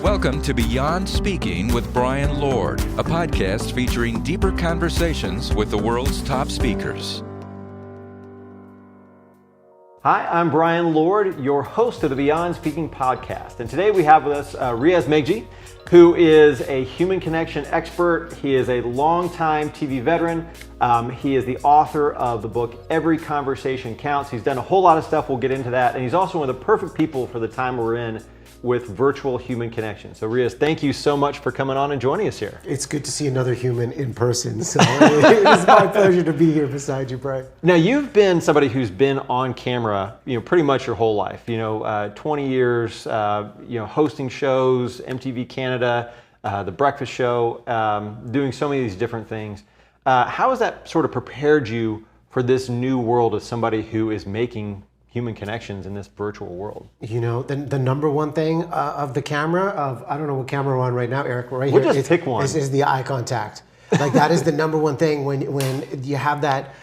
Welcome to Beyond Speaking with Brian Lord, a podcast featuring deeper conversations with the world's top speakers. Hi, I'm Brian Lord, your host of the Beyond Speaking podcast. And today we have with us Riaz Meghji, who is a human connection expert. He is a longtime TV veteran. He is the author of the book, Every Conversation Counts. He's done a whole lot of stuff. We'll get into that. And he's also one of the perfect people for the time we're in with virtual human connection. So Riaz, thank you so much for coming on and joining us here. It's good to see another human in person. So it's my pleasure to be here beside you, Brian. Now you've been somebody who's been on camera, pretty much your whole life. 20 years, hosting shows, MTV Canada, The Breakfast Show, doing so many of these different things. How has that sort of prepared you for this new world of somebody who is making human connections in this virtual world? The number one thing of the camera, I don't know what camera we're on right now, Eric, right we'll here. Just pick one. Is the eye contact. Like that is the number one thing when you have that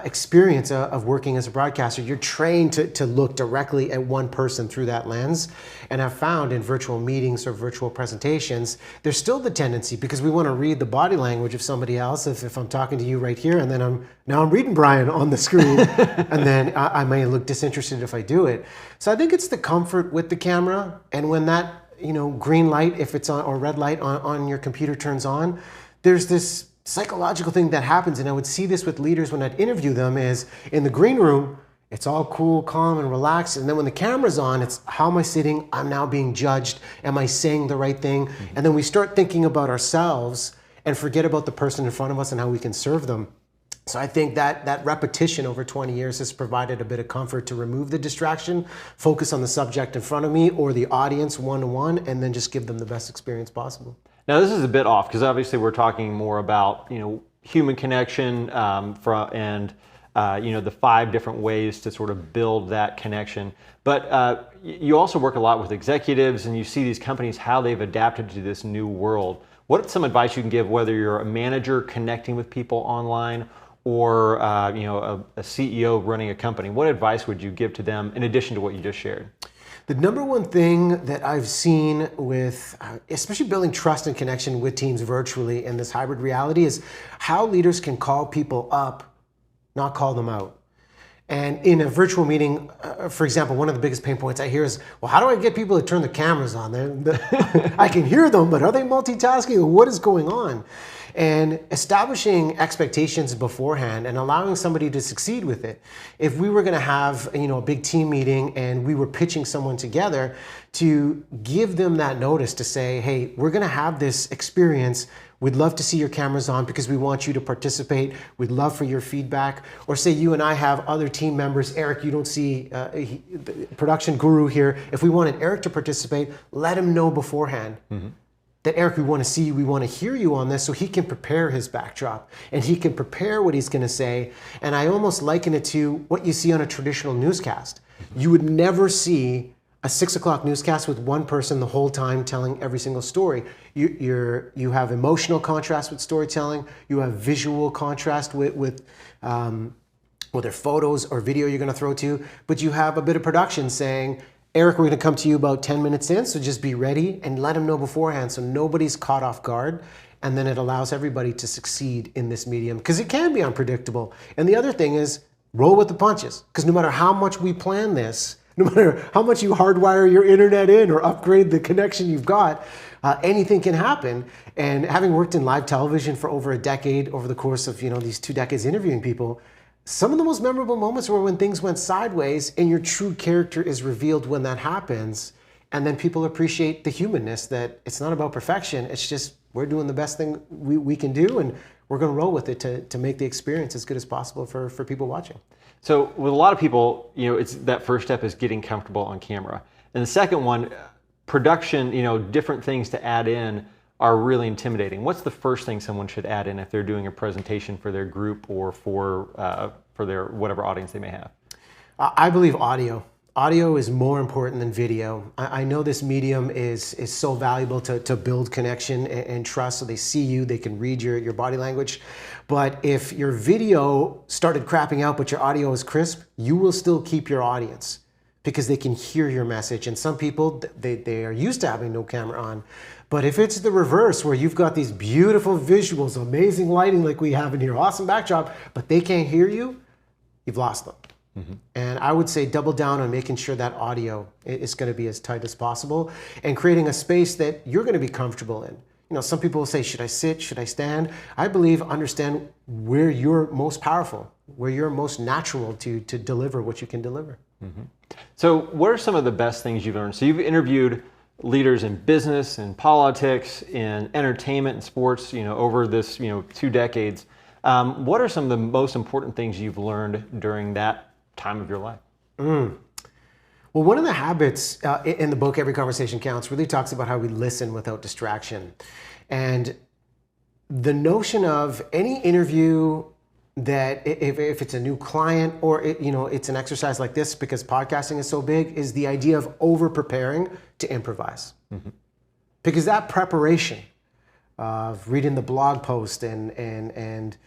experience of working as a broadcaster. You're trained to look directly at one person through that lens. And I've found in virtual meetings or virtual presentations, there's still the tendency, because we want to read the body language of somebody else. If I'm talking to you right here and then I'm reading Brian on the screen and then I may look disinterested if I do it. So I think it's the comfort with the camera, and when that green light, if it's on, or red light on your computer turns on, there's this psychological thing that happens. And I would see this with leaders when I'd interview them, is in the green room, it's all cool, calm, and relaxed. And then when the camera's on, it's how am I sitting? I'm now being judged. Am I saying the right thing? Mm-hmm. And then we start thinking about ourselves and forget about the person in front of us and how we can serve them. So I think that repetition over 20 years has provided a bit of comfort to remove the distraction, focus on the subject in front of me or the audience one-to-one, and then just give them the best experience possible. Now this is a bit off, because obviously we're talking more about human connection and the 5 different ways to sort of build that connection. But you also work a lot with executives, and you see these companies, how they've adapted to this new world. What is some advice you can give, whether you're a manager connecting with people online or a CEO running a company? What advice would you give to them in addition to what you just shared? The number one thing that I've seen with, especially building trust and connection with teams virtually in this hybrid reality, is how leaders can call people up, not call them out. And in a virtual meeting, for example, one of the biggest pain points I hear is, well, how do I get people to turn the cameras on? I can hear them, but are they multitasking? What is going on? And establishing expectations beforehand and allowing somebody to succeed with it. If we were going to have a big team meeting and we were pitching someone together, to give them that notice to say, hey, we're going to have this experience. We'd love to see your cameras on because we want you to participate. We'd love for your feedback. Or say you and I have other team members. Eric, you don't see the production guru here. If we wanted Eric to participate, let him know beforehand. Mm-hmm. That Eric, we want to see you, we want to hear you on this, so he can prepare his backdrop and he can prepare what he's going to say. And I almost liken it to what you see on a traditional newscast. You would never see a 6 o'clock newscast with one person the whole time telling every single story. You have emotional contrast with storytelling. You have visual contrast with whether photos or video you're going to throw to, but you have a bit of production saying, Eric, we're going to come to you about 10 minutes in, so just be ready and let him know beforehand so nobody's caught off guard. And then it allows everybody to succeed in this medium, because it can be unpredictable. And the other thing is roll with the punches, because no matter how much we plan this, no matter how much you hardwire your internet in or upgrade the connection you've got, anything can happen. And having worked in live television for over a decade, over the course of these 2 decades interviewing people, some of the most memorable moments were when things went sideways and your true character is revealed when that happens. And then people appreciate the humanness, that it's not about perfection. It's just we're doing the best thing we can do, and we're going to roll with it to make the experience as good as possible for people watching. So with a lot of people, it's that first step is getting comfortable on camera. And the second one, production, different things to add in are really intimidating. What's the first thing someone should add in if they're doing a presentation for their group or for their whatever audience they may have? I believe audio. Audio is more important than video. I know this medium is so valuable to build connection and trust, so they see you, they can read your body language. But if your video started crapping out but your audio is crisp, you will still keep your audience. because they can hear your message. And some people, they are used to having no camera on. But if it's the reverse, where you've got these beautiful visuals, amazing lighting like we have in here, awesome backdrop, but they can't hear you, you've lost them. And I would say double down on making sure that audio is going to be as tight as possible and creating a space that you're going to be comfortable in. You know, some people will say, should I sit? Should I stand? I believe understand where you're most powerful, where you're most natural to deliver what you can deliver. So what are some of the best things you've learned? So you've interviewed leaders in business, in politics, in entertainment and sports, over this, 2 decades. What are some of the most important things you've learned during that time of your life? Well, one of the habits in the book, Every Conversation Counts, really talks about how we listen without distraction. And the notion of any interview that if it's a new client or it's an exercise like this, because podcasting is so big, is the idea of over preparing to improvise. Because that preparation of reading the blog post and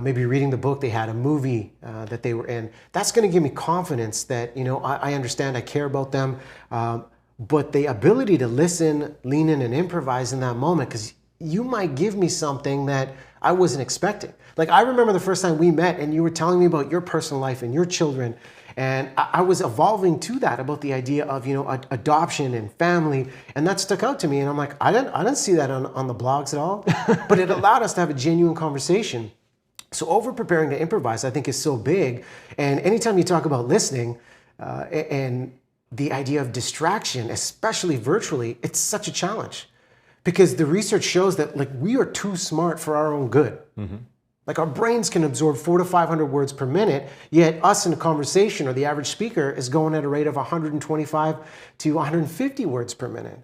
maybe reading the book they had, a movie that they were in, that's going to give me confidence that, I understand, I care about them. But the ability to listen, lean in, and improvise in that moment, because you might give me something that I wasn't expecting. Like, I remember the first time we met and you were telling me about your personal life and your children. And I was evolving to that, about the idea of, adoption and family. And that stuck out to me. And I'm like, I didn't see that on the blogs at all. But it allowed us to have a genuine conversation. So over preparing to improvise, I think, is so big. And anytime you talk about listening and the idea of distraction, especially virtually, it's such a challenge. Because the research shows that, like, we are too smart for our own good. Like, our brains can absorb 400 to 500 words per minute, yet us in a conversation, or the average speaker, is going at a rate of 125 to 150 words per minute.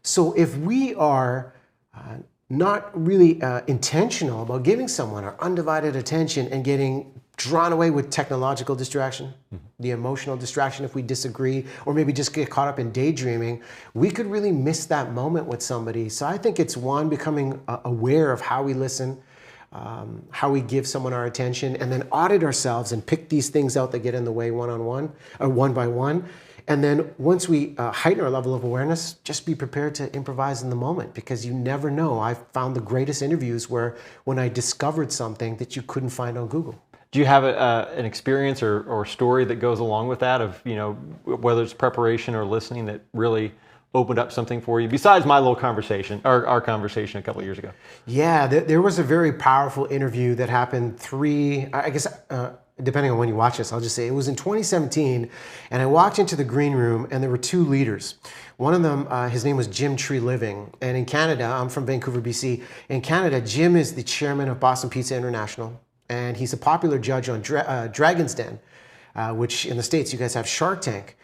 So if we are not really intentional about giving someone our undivided attention and getting drawn away with technological distraction, the emotional distraction if we disagree, or maybe just get caught up in daydreaming, we could really miss that moment with somebody. So I think it's one, becoming aware of how we listen, how we give someone our attention, and then audit ourselves and pick these things out that get in the way one-on-one or one by one. And then once we heighten our level of awareness, just be prepared to improvise in the moment, because you never know. I've found the greatest interviews when I discovered something that you couldn't find on Google. Do you have an experience or story that goes along with that of, whether it's preparation or listening, that really opened up something for you, besides my little conversation, or our conversation a couple of years ago? Yeah, there was a very powerful interview that happened depending on when you watch this, I'll just say it was in 2017, and I walked into the green room and there were 2 leaders. One of them, his name was Jim Tree Living, and in Canada, I'm from Vancouver, BC. In Canada, Jim is the chairman of Boston Pizza International, and he's a popular judge on Dragon's Den, which in the States you guys have Shark Tank.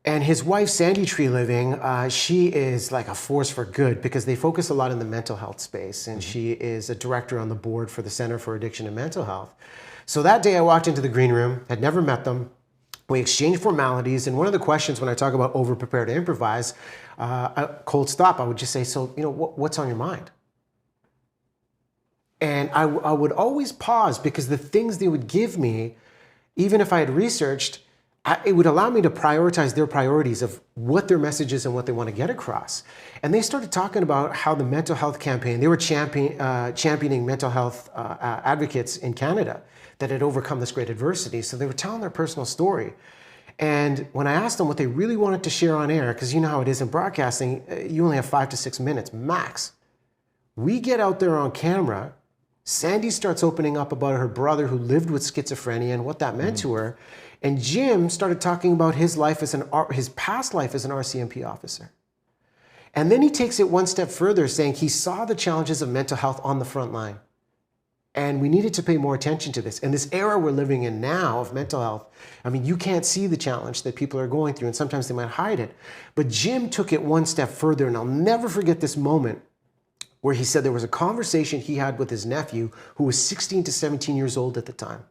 And his wife, Sandy Tree Living, she is like a force for good, because they focus a lot in the mental health space, and she is a director on the board for the Center for Addiction and Mental Health. So that day I walked into the green room, had never met them. We exchanged formalities, and one of the questions when I talk about over prepare to improvise, a cold stop, I would just say, so, what's on your mind? And I would always pause, because the things they would give me, even if I had researched, it would allow me to prioritize their priorities of what their message is and what they want to get across. And they started talking about how the mental health campaign, they were championing mental health advocates in Canada that had overcome this great adversity. So they were telling their personal story. And when I asked them what they really wanted to share on air, because you know how it is in broadcasting, you only have 5 to 6 minutes max. We get out there on camera. Sandy starts opening up about her brother who lived with schizophrenia and what that meant to her. And Jim started talking about his past life as an RCMP officer. And then he takes it one step further, saying he saw the challenges of mental health on the front line. And we needed to pay more attention to this. And this era we're living in now of mental health, I mean, you can't see the challenge that people are going through, and sometimes they might hide it. But Jim took it one step further, and I'll never forget this moment where he said there was a conversation he had with his nephew, who was 16 to 17 years old at the time.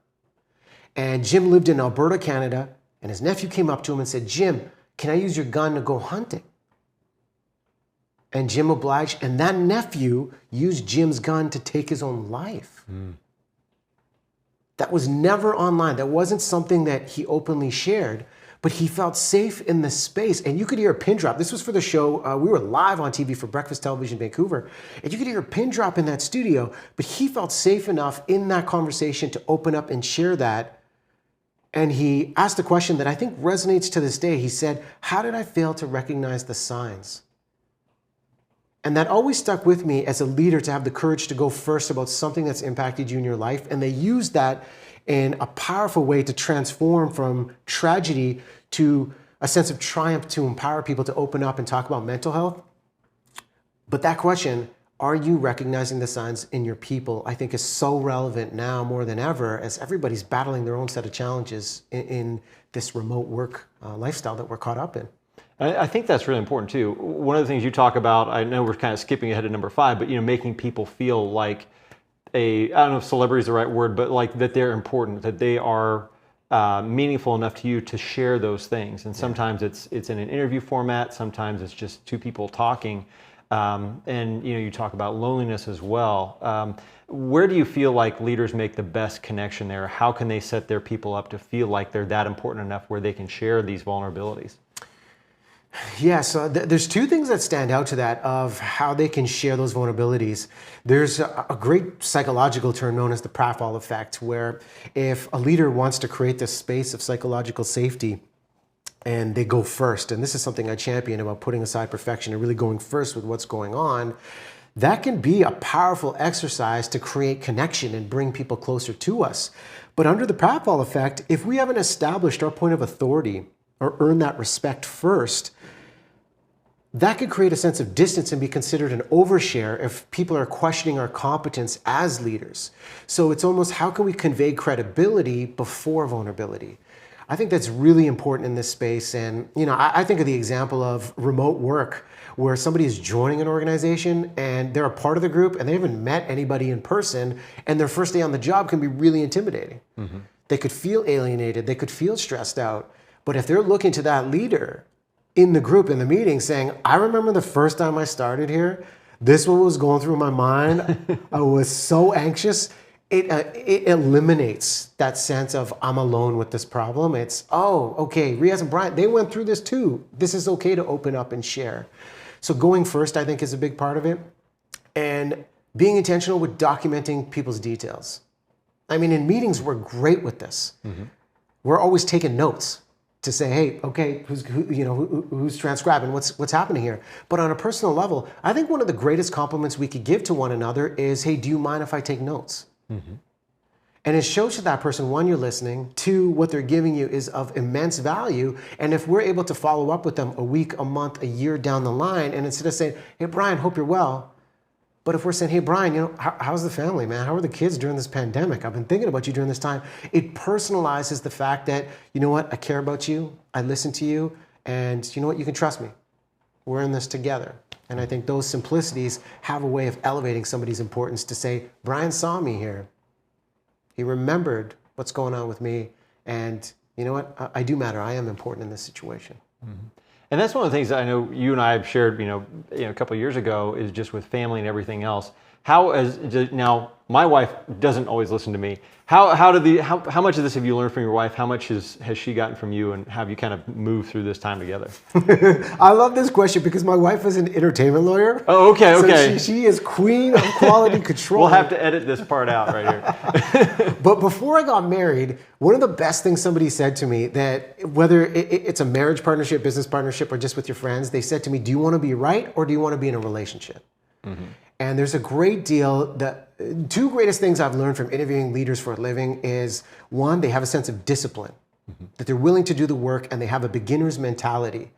And Jim lived in Alberta, Canada, and his nephew came up to him and said, "Jim, can I use your gun to go hunting?" And Jim obliged, and that nephew used Jim's gun to take his own life. That was never online. That wasn't something that he openly shared, but he felt safe in the space. And you could hear a pin drop. This was for the show. We were live on TV for Breakfast Television Vancouver. And you could hear a pin drop in that studio, but he felt safe enough in that conversation to open up and share that. And he asked a question that I think resonates to this day. He said, how did I fail to recognize the signs? And that always stuck with me as a leader, to have the courage to go first about something that's impacted you in your life. And they used that in a powerful way to transform from tragedy to a sense of triumph, to empower people to open up and talk about mental health. But that question, are you recognizing the signs in your people, I think is so relevant now more than ever, as everybody's battling their own set of challenges in this remote work lifestyle that we're caught up in. I think that's really important too. One of the things you talk about, I know we're kind of skipping ahead to number 5, but making people feel like I don't know if celebrity is the right word, but like that they're important, that they are meaningful enough to you to share those things. And sometimes it's in an interview format, sometimes it's just two people talking. And you talk about loneliness as well. Where do you feel like leaders make the best connection there? How can they set their people up to feel like they're that important enough where they can share these vulnerabilities? Yeah, so there's two things that stand out to that of how they can share those vulnerabilities. There's a great psychological term known as the pratfall effect, where if a leader wants to create this space of psychological safety and they go first, and this is something I champion about putting aside perfection and really going first with what's going on, that can be a powerful exercise to create connection and bring people closer to us. But under the pratfall effect, if we haven't established our point of authority or earned that respect first, that could create a sense of distance and be considered an overshare if people are questioning our competence as leaders. So it's almost, how can we convey credibility before vulnerability? I think that's really important in this space. And I think of the example of remote work, where somebody is joining an organization and they're a part of the group and they haven't met anybody in person, and their first day on the job can be really intimidating. Mm-hmm. They could feel alienated, they could feel stressed out. But if they're looking to that leader in the group, in the meeting, saying, I remember the first time I started here, this one was going through my mind. I was so anxious. It eliminates that sense of I'm alone with this problem. It's, oh, okay, Riaz and Brian, they went through this too. This is okay to open up and share. So going first, I think, is a big part of it. And being intentional with documenting people's details. I mean, in meetings, we're great with this. Mm-hmm. We're always taking notes to say, hey, okay, who's transcribing, what's happening here? But on a personal level, I think one of the greatest compliments we could give to one another is, hey, do you mind if I take notes? Mm-hmm. And it shows to that person, one, you're listening, two, what they're giving you is of immense value. And if we're able to follow up with them a week, a month, a year down the line, and instead of saying, hey, Brian, hope you're well, but if we're saying, hey, Brian, how's the family, man? How are the kids during this pandemic? I've been thinking about you during this time. It personalizes the fact that, you know what, I care about you, I listen to you, and you know what, you can trust me. We're in this together. And I think those simplicities have a way of elevating somebody's importance to say, Brian saw me here. He remembered what's going on with me. And you know what, I do matter. I am important in this situation. Mm-hmm. And that's one of the things that I know you and I have shared, a couple of years ago, is just with family and everything else. Now, my wife doesn't always listen to me. How much of this have you learned from your wife? How much has she gotten from you, and have you kind of moved through this time together? I love this question because my wife is an entertainment lawyer. Oh, okay. So she is queen of quality control. We'll have to edit this part out right here. But before I got married, one of the best things somebody said to me, that whether it's a marriage partnership, business partnership, or just with your friends, they said to me, do you want to be right or do you want to be in a relationship? Mm-hmm. And there's a great deal, the two greatest things I've learned from interviewing leaders for a living is, one, they have a sense of discipline, mm-hmm. that they're willing to do the work, and they have a beginner's mentality,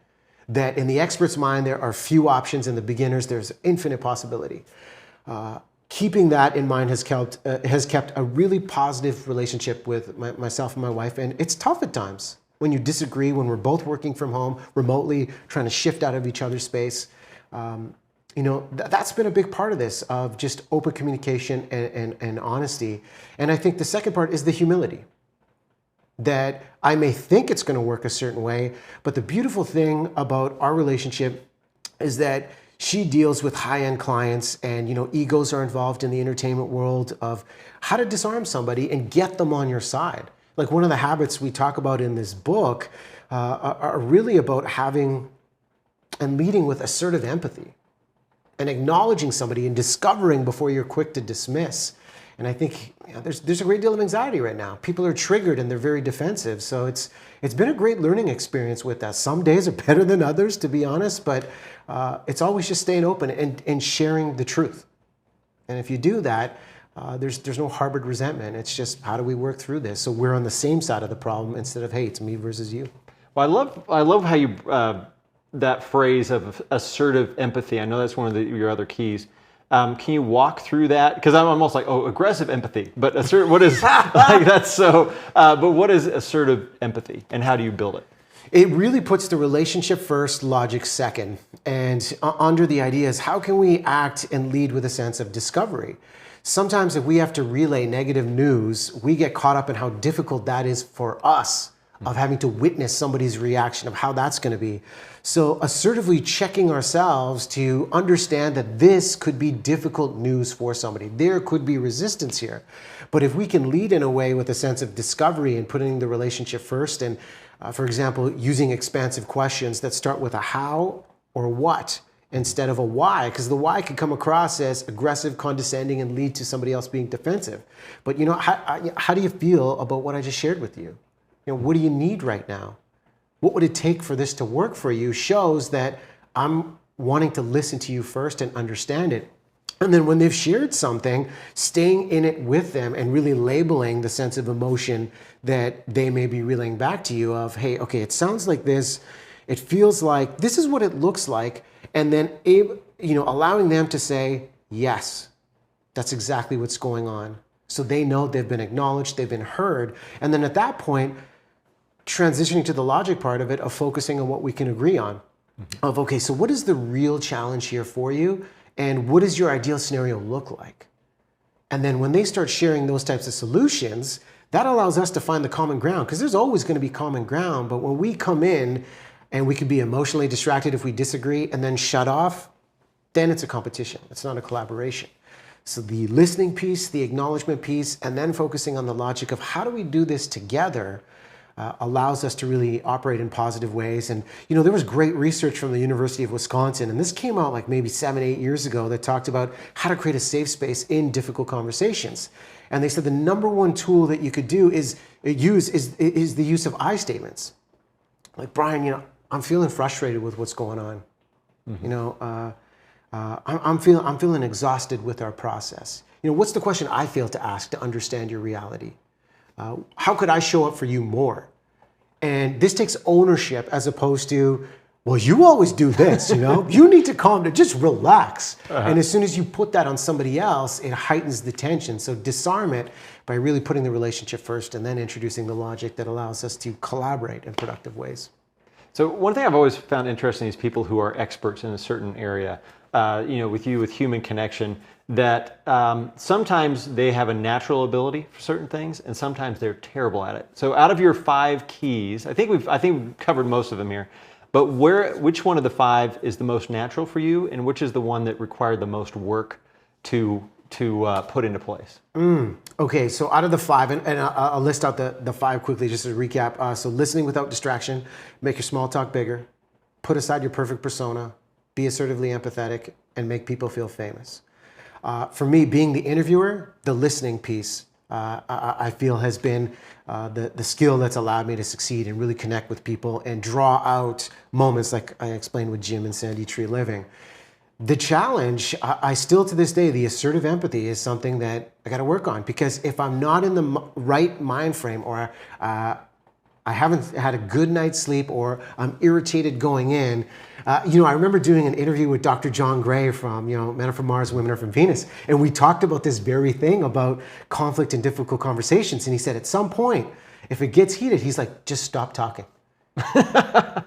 that in the expert's mind, there are few options, in the beginner's, there's infinite possibility. Keeping that in mind has kept a really positive relationship with myself and my wife, and it's tough at times when you disagree, when we're both working from home, remotely, trying to shift out of each other's space. That's been a big part of this, of just open communication and honesty. And I think the second part is the humility, that I may think it's going to work a certain way, but the beautiful thing about our relationship is that she deals with high-end clients, and egos are involved in the entertainment world, of how to disarm somebody and get them on your side. Like one of the habits we talk about in this book, are really about having and leading with assertive empathy and acknowledging somebody and discovering before you're quick to dismiss. And I think there's a great deal of anxiety right now. People are triggered and they're very defensive. So it's been a great learning experience with that. Some days are better than others, to be honest, but it's always just staying open and sharing the truth. And if you do that, there's no harbored resentment. It's just, how do we work through this so we're on the same side of the problem instead of, hey, it's me versus you. Well, I love how you that phrase of assertive empathy. I know that's one of your other keys. Can you walk through that? Because I'm almost like, oh, aggressive empathy, but assertive. What is like that's so? But what is assertive empathy, and how do you build it? It really puts the relationship first, logic second, and under the idea is how can we act and lead with a sense of discovery. Sometimes if we have to relay negative news, we get caught up in how difficult that is for us, of having to witness somebody's reaction, of how that's going to be. So assertively checking ourselves to understand that this could be difficult news for somebody. There could be resistance here. But if we can lead in a way with a sense of discovery and putting the relationship first, and for example, using expansive questions that start with a how or what instead of a why, because the why could come across as aggressive, condescending, and lead to somebody else being defensive. But how do you feel about what I just shared with you? What do you need right now? What would it take for this to work for you? Shows that I'm wanting to listen to you first and understand it. And then when they've shared something, staying in it with them and really labeling the sense of emotion that they may be relaying back to you of, hey, okay, it sounds like this. It feels like this is what it looks like. And then allowing them to say, yes, that's exactly what's going on. So they know they've been acknowledged, they've been heard. And then at that point, transitioning to the logic part of it, of focusing on what we can agree on. Of, okay, so what is the real challenge here for you? And what does your ideal scenario look like? And then when they start sharing those types of solutions, that allows us to find the common ground, because there's always going to be common ground. But when we come in and we can be emotionally distracted if we disagree and then shut off, then it's a competition. It's not a collaboration. So the listening piece, the acknowledgement piece, and then focusing on the logic of how do we do this together allows us to really operate in positive ways. And there was great research from the University of Wisconsin, and this came out like maybe 7-8 years ago, that talked about how to create a safe space in difficult conversations. And they said the number one tool that you could do is the use of I statements. Like, Brian, I'm feeling frustrated with what's going on. I'm feeling exhausted with our process. What's the question I feel to ask to understand your reality? How could I show up for you more? And this takes ownership as opposed to, well, you always do this, you need to calm down, just relax. And as soon as you put that on somebody else, it heightens the tension. So disarm it by really putting the relationship first and then introducing the logic that allows us to collaborate in productive ways. So one thing I've always found interesting is people who are experts in a certain area, with human connection, that sometimes they have a natural ability for certain things, and sometimes they're terrible at it. So out of your 5 keys, I think we've covered most of them here, but which one of the 5 is the most natural for you, and which is the one that required the most work to put into place? Okay, so out of the 5, and I'll list out the 5 quickly just to recap. So listening without distraction, make your small talk bigger, put aside your perfect persona, be assertively empathetic, and make people feel famous. For me, being the interviewer, the listening piece, I feel has been the skill that's allowed me to succeed and really connect with people and draw out moments like I explained with Jim and Sandy Tree Living. The challenge, I still to this day, the assertive empathy is something that I got to work on, because if I'm not in the right mind frame, or I haven't had a good night's sleep, or I'm irritated going in. I remember doing an interview with Dr. John Gray from, Men Are From Mars, Women Are From Venus. And we talked about this very thing about conflict and difficult conversations. And he said, at some point, if it gets heated, he's like, just stop talking.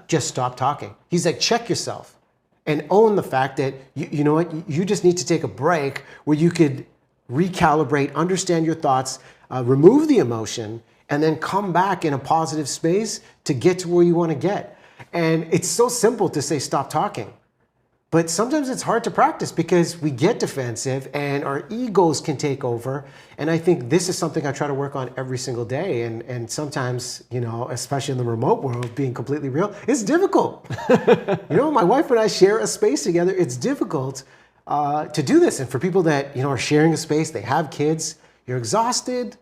Just stop talking. He's like, check yourself and own the fact that, you know what, you just need to take a break where you could recalibrate, understand your thoughts, remove the emotion, and then come back in a positive space to get to where you want to get. And it's so simple to say, stop talking. But sometimes it's hard to practice because we get defensive and our egos can take over. And I think this is something I try to work on every single day. And sometimes, especially in the remote world, being completely real, it's difficult. My wife and I share a space together. It's difficult to do this. And for people that, are sharing a space, they have kids, you're exhausted,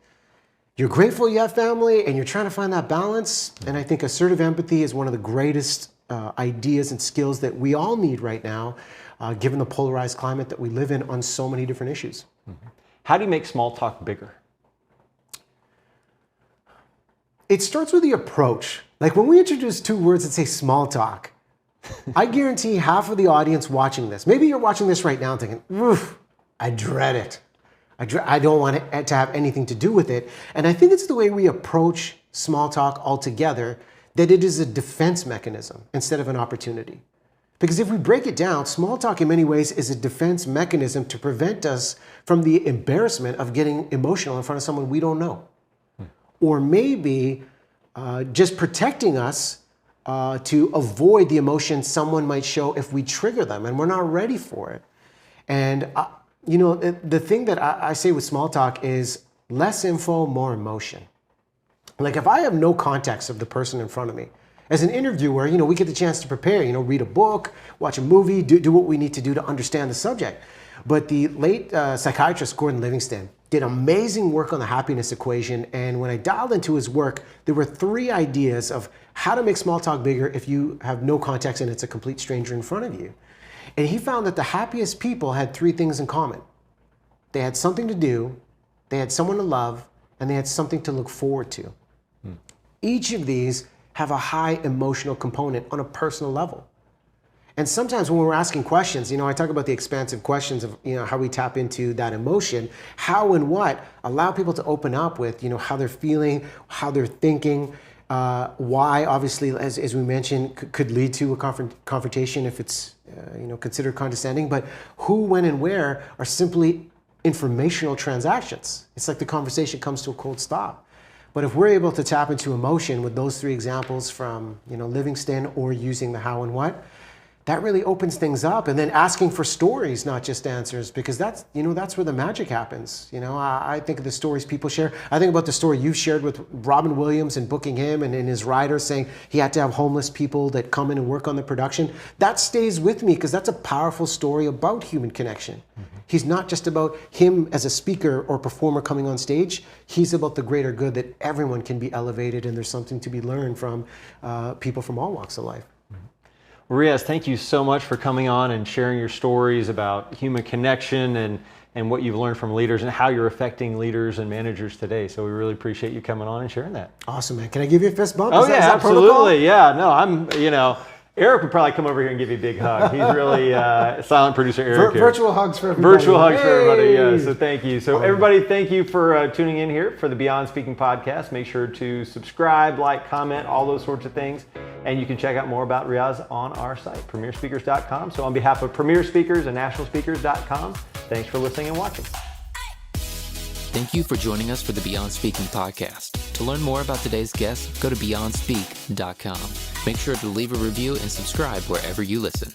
you're grateful you have family, and you're trying to find that balance. And I think assertive empathy is one of the greatest ideas and skills that we all need right now, given the polarized climate that we live in on so many different issues. Mm-hmm. How do you make small talk bigger? It starts with the approach. Like when we introduce two words that say small talk, I guarantee half of the audience watching this, maybe you're watching this right now and thinking, oof, I dread it. I don't want it to have anything to do with it. And I think it's the way we approach small talk altogether, that it is a defense mechanism instead of an opportunity. Because if we break it down, small talk in many ways is a defense mechanism to prevent us from the embarrassment of getting emotional in front of someone we don't know. Or maybe just protecting us to avoid the emotion someone might show if we trigger them and we're not ready for it. And the thing that I say with small talk is less info, more emotion. Like if I have no context of the person in front of me, as an interviewer, we get the chance to prepare, read a book, watch a movie, do what we need to do to understand the subject. But the late psychiatrist Gordon Livingston did amazing work on the happiness equation. And when I dialed into his work, there were 3 ideas of how to make small talk bigger if you have no context and it's a complete stranger in front of you. And he found that the happiest people had 3 things in common. They had something to do, they had someone to love, and they had something to look forward to. Each of these have a high emotional component on a personal level. And sometimes when we're asking questions, I talk about the expansive questions of, how we tap into that emotion, how and what allow people to open up with, how they're feeling, how they're thinking, why obviously, as we mentioned, could lead to a confrontation if it's, considered condescending, but who, when, and where are simply informational transactions. It's like the conversation comes to a cold stop. But if we're able to tap into emotion with those 3 examples from, Livingston or using the how and what, that really opens things up. And then asking for stories, not just answers, because that's where the magic happens. I think of the stories people share. I think about the story you shared with Robin Williams and booking him and in his writer saying he had to have homeless people that come in and work on the production. That stays with me because that's a powerful story about human connection. Mm-hmm. He's not just about him as a speaker or performer coming on stage. He's about the greater good that everyone can be elevated and there's something to be learned from people from all walks of life. Riaz, thank you so much for coming on and sharing your stories about human connection and what you've learned from leaders and how you're affecting leaders and managers today. So we really appreciate you coming on and sharing that. Awesome, man. Can I give you a fist bump? Oh, Is that absolutely. protocol? Yeah, no, Eric would probably come over here and give you a big hug. He's really silent producer Eric here. Virtual hugs for everybody. Virtual hugs for everybody, yeah. So thank you. So everybody, thank you for tuning in here for the Beyond Speaking podcast. Make sure to subscribe, like, comment, all those sorts of things. And you can check out more about Riaz on our site, premierspeakers.com. So on behalf of Premier Speakers and nationalspeakers.com, thanks for listening and watching. Thank you for joining us for the Beyond Speaking podcast. To learn more about today's guest, go to beyondspeak.com. Make sure to leave a review and subscribe wherever you listen.